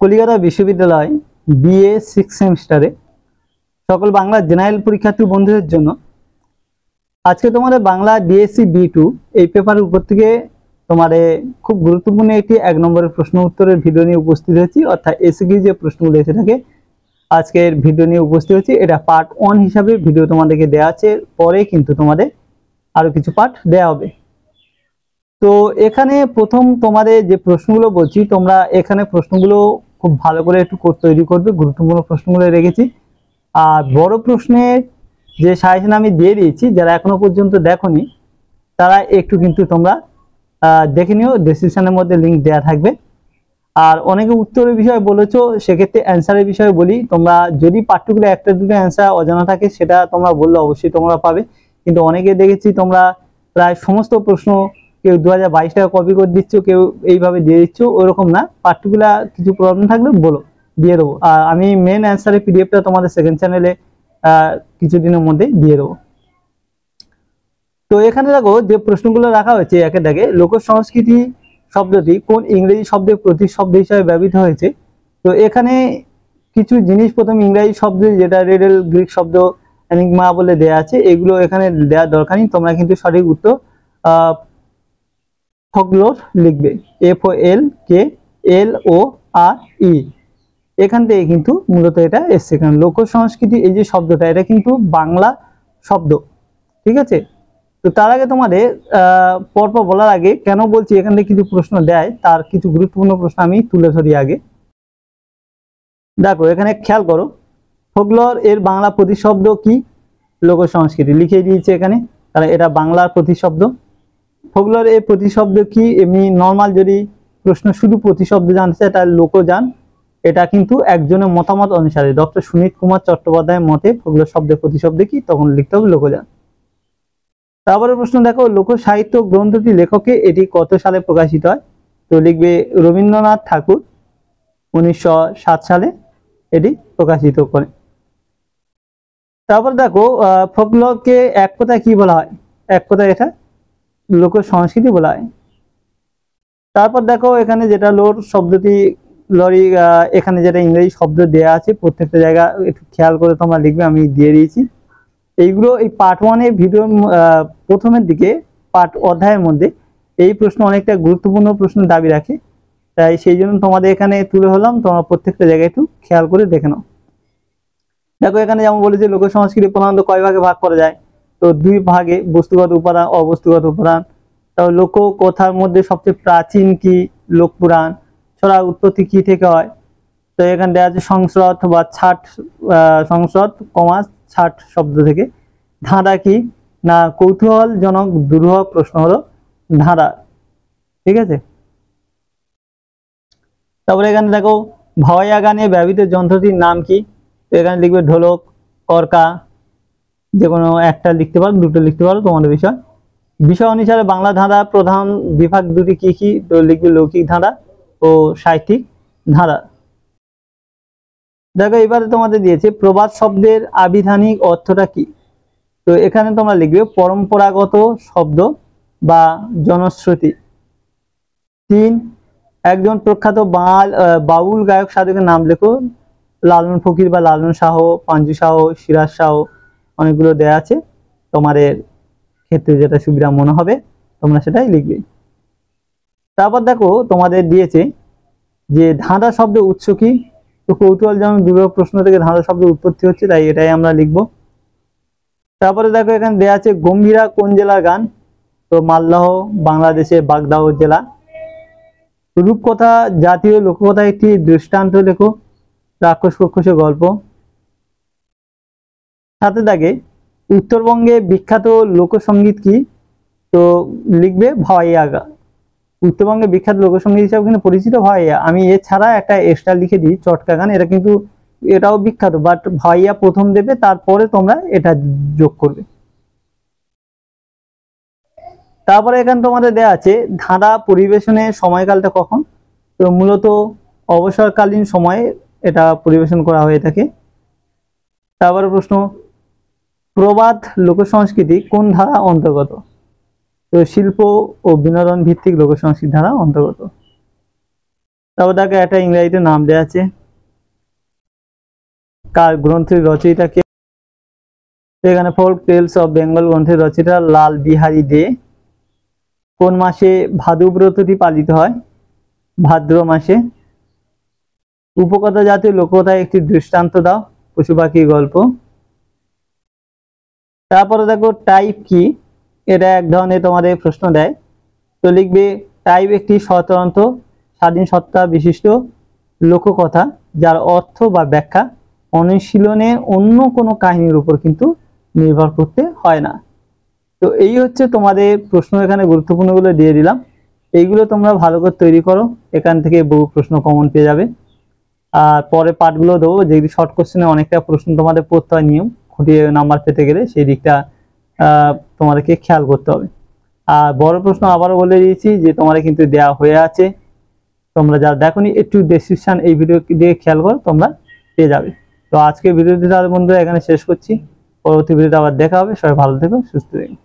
কলিকাতা বিশ্ববিদ্যালয় বিএ 6 সেমিস্টারে সকল বাংলা জেনারেল পরীক্ষার্থী বন্ধুদের জন্য আজকে তোমাদের বাংলা ডিএসসি B2 এই পেপারের উপর থেকে তোমাদের খুব গুরুত্বপূর্ণ একটি 1 নম্বরের প্রশ্ন উত্তরের ভিডিও নিয়ে উপস্থিত হয়েছি। অর্থাৎ এসিকি যে প্রশ্নগুলো এসে থাকে আজকের ভিডিও নিয়ে উপস্থিত হয়েছি। এটা পার্ট 1 হিসাবে ভিডিও তোমাদেরকে দেওয়া আছে, পরে কিন্তু তোমাদের আরো কিছু পার্ট দেওয়া হবে। তো এখানে প্রথম তোমাদের যে প্রশ্নগুলো বলছি, তোমরা এখানে প্রশ্নগুলো খুব ভালো করে একটু তৈরি করবে, গুরুত্বপূর্ণ প্রশ্নগুলো রেখেছি। আর বড় প্রশ্নের যে সাজেশন আমি দিয়ে দিয়েছি, যারা এখনো পর্যন্ত দেখোনি তারা একটু কিন্তু তোমরা দেখে নিও, ডেসক্রিপশনের মধ্যে লিঙ্ক দেওয়া থাকবে। আর অনেকে উত্তরের বিষয়ে বলেছো, সেক্ষেত্রে অ্যান্সারের বিষয়ে বলি, তোমরা যদি পার্টিকুলার একটা দুটো অ্যান্সার অজানা থাকে সেটা তোমরা বললে অবশ্যই তোমরা পাবে। কিন্তু অনেকে দেখেছি তোমরা প্রায় সমস্ত প্রশ্ন কেউ 2022 টাকা কপি করে দিচ্ছ, কেউ এইভাবে দিয়ে দিচ্ছ, ওইরকম না। পার্টিকুলার কিছু প্রবলেম থাকলে বলো, দিয়ে দেবো। আর আমি মেন অ্যান্সারের পিডিএফটা তোমাদের সেকেন্ড চ্যানেলে কিছুদিনের মধ্যে দিয়ে দেবো। তো এখানে দেখো যে প্রশ্নগুলো রাখা হয়েছে একে দাগে, লোক সংস্কৃতি শব্দটি কোন ইংরেজি শব্দের প্রতিশব্দ হিসাবে ব্যবহৃত হয়েছে। তো এখানে কিছু জিনিস প্রথম ইংরেজি শব্দ, যেটা রেডেল গ্রিক শব্দ এনিগমা বলে দেয়া আছে, এগুলো এখানে দেওয়ার দরকার নেই। তোমরা কিন্তু সঠিক উত্তর ফোকলোর লিখবে, FOLKLORE। এখান থেকে কিন্তু মূলত এটা এসছে। কারণ লোক সংস্কৃতি এই যে শব্দটা, এটা কিন্তু বাংলা শব্দ, ঠিক আছে। তো তার আগে তোমাদের পরপর বলার আগে কেন বলছি, এখান থেকে কিছু প্রশ্ন দেয়, তার কিছু গুরুত্বপূর্ণ প্রশ্ন আমি তুলে ধরি আগে। দেখো এখানে খেয়াল করো, ফোকলোর এর বাংলা প্রতিশব্দ কি? লোক সংস্কৃতি লিখে দিয়েছে এখানে, তাহলে এটা বাংলার প্রতিশব্দ। ফোকলোর এর প্রতিশব্দ কি? এমনি নর্মাল যদি প্রশ্ন শুধু প্রতিশব্দ জানতে চায় তাহলে লোকযান। এটা কিন্তু একজনের মতামত অনুসারে, ডক্টর সুনীত কুমার চট্টোপাধ্যায়ের মতে ফোকলোর শব্দের প্রতিশব্দ কি, তখন লিখতে হবে লোকযান। তারপরে প্রশ্ন দেখো, লোক সাহিত্য গ্রন্থটি লেখকে এটি কত সালে প্রকাশিত হয়? তো লিখবে রবীন্দ্রনাথ ঠাকুর 1907 সালে এটি প্রকাশিত করে। তারপর দেখো ফোকলোরকে এক কথায় কি বলা হয়? এক কথায় এটা লোক সংস্কৃতি বলা হয়। তারপর দেখো এখানে যেটা লোর শব্দটি লরি, এখানে যেটা ইংরেজি শব্দ দেয়া আছে প্রত্যেকটা জায়গা একটু খেয়াল করে তোমরা লিখবে, আমি দিয়ে দিয়েছি। এইগুলো এই পার্ট 1 এর ভিডিও প্রথমের দিকে পার্ট অধ্যায়ের মধ্যে এই প্রশ্ন অনেকটা গুরুত্বপূর্ণ প্রশ্ন দাবি রাখে, তাই সেই জন্য তোমাদের এখানে তুলে হলাম। তোমরা প্রত্যেকটা জায়গায় একটু খেয়াল করে দেখে নাও। দেখো এখানে যেমন বলেছে লোক সংস্কৃতি প্রধানত কয় ভাগে ভাগ করা যায়? তো 2 ভাগে, বস্তুগত উপাদান, অবস্তুগত উপাদান। তাও লোক কথার মধ্যে সবচেয়ে প্রাচীন কি? লোক পুরাণ। ছড়া উৎপত্তি কি থেকে হয়? তো এখানে দেওয়া আছে সংস্রত বা ছাট, সংস্রত কমাস ছাট শব্দ থেকে। ধাঁধা কি? না কৌতূহলজনক দুরূহ প্রশ্ন হলো ধাঁধা, ঠিক আছে। তারপরে এখানে দেখো ভাওয়াইয়া গানে ব্যবহৃত যন্ত্রটির নাম কি? তো এখানে লিখবে ঢোলক, করকা, যে কোনো একটা লিখতে পারো, দুটো লিখতে পারো, তোমাদের বিষয়। বিষয় অনুসারে বাংলা ধাঁধা প্রধান বিভাগ দুটি কি কি? তো লিখবে লৌকিক ধাঁধা ও সাহিত্যিক ধাঁধা। দেখো এবারে তোমাদের দিয়েছে প্রবাদ শব্দের আবিধানিক অর্থটা কি? তো এখানে তোমরা লিখবে পরম্পরাগত শব্দ বা জনশ্রুতি। 3, একজন প্রখ্যাত বাউল গায়ক সাধকের নাম লেখো। লালন ফকির বা লালন শাহ, পাঞ্জু শাহ, সিরাজ শাহ, অনেকগুলো দেয়া আছে, তোমাদের ক্ষেত্রে যেটা সুবিধা মনে হবে তোমরা সেটাই লিখবে। তারপর দেখো তোমাদের দিয়েছে যে ধাঁধা শব্দের উৎস কি? তো কৌতূহলজনক দুরূহ প্রশ্ন থেকে ধাঁধা শব্দের উৎপত্তি হচ্ছে, তাই এটাই আমরা লিখবো। তারপরে দেখো এখানে দেয়া আছে গম্ভীরা কোন জেলার গান? তো মালদহ, বাংলাদেশের বাগদাহ জেলা। রূপকথা জাতীয় লোককথা একটি দৃষ্টান্ত লেখো। রাক্ষস কক্ষসের গল্প। সাথে থাকে উত্তরবঙ্গে বিখ্যাত লোকসঙ্গীত কি? তো লিখবে ভাওয়াইয়া গান। উত্তরবঙ্গে বিখ্যাত লোকসঙ্গীত হিসাবে কিন্তু পরিচিত ভাওয়াইয়া। আমি এছাড়া একটা এক্সট্রা লিখে দিই চটকা গান, এটা কিন্তু এটাও বিখ্যাত, বাট ভাওয়াইয়া প্রথম দেবে, তারপরে তোমরা এটা যোগ করবে। তারপরে এখানে তোমাদের দেয়া আছে ধাঁধা পরিবেশনের সময়কালটা কখন? তো মূলত অবসরকালীন সময়ে এটা পরিবেশন করা হয়ে থাকে। তারপরে প্রশ্ন, প্রবাদ লোক সংস্কৃতি কোন ধারা অন্তর্গত? তো শিল্প ও বিনোদন ভিত্তিক লোক সংস্কৃতি ধারা অন্তর্গত। তারপর তাকে একটা ইংরেজিতে নাম দেওয়া আছে। কার গ্রন্থের রচয়িতা কে? এখানে ফোক টেলস অফ বেঙ্গল গ্রন্থের রচয়িতা লাল বিহারী দে। কোন মাসে ভাদু ব্রতটি পালিত হয়? ভাদ্র মাসে। উপকথা জাতীয় লোককথায় একটি দৃষ্টান্ত দাও। পশু পাখির গল্প। তারপরে দেখো টাইপ কি, এটা এক ধরনের তোমাদের প্রশ্ন দেয়, তো লিখবে টাইপ একটি স্বতন্ত্র স্বাধীন সত্তা বিশিষ্ট লোককথা যার অর্থ বা ব্যাখ্যা অনুশীলনে অন্য কোনো কাহিনীর উপর কিন্তু নির্ভর করতে হয় না। তো এই হচ্ছে তোমাদের প্রশ্ন, এখানে গুরুত্বপূর্ণগুলো দিয়ে দিলাম। এইগুলো তোমরা ভালো করে তৈরি করো, এখান থেকে বহু প্রশ্ন কমন পেয়ে যাবে। আর পরে পার্টগুলো দেবো, যেগুলি শর্ট কোশ্চেনে অনেকটা প্রশ্ন তোমাদের পড়তে হয়, নিয়ম খুঁটিয়ে নাম্বার পেতে গেলে সেই দিকটা তোমাদেরকে খেয়াল করতে হবে। আর বড় প্রশ্ন আবারও বলে দিয়েছি যে তোমাদের কিন্তু দেওয়া হয়ে আছে, তোমরা যা দেখোনি একটু ডেসক্রিপশন এই ভিডিও দিয়ে খেয়াল করো, তোমরা পেয়ে যাবে। তো আজকে ভিডিওটি তাহলে বন্ধুরা এখানে শেষ করছি, পরবর্তী ভিডিওতে আবার দেখা হবে। সবাই ভালো থেকো, সুস্থ থেকো।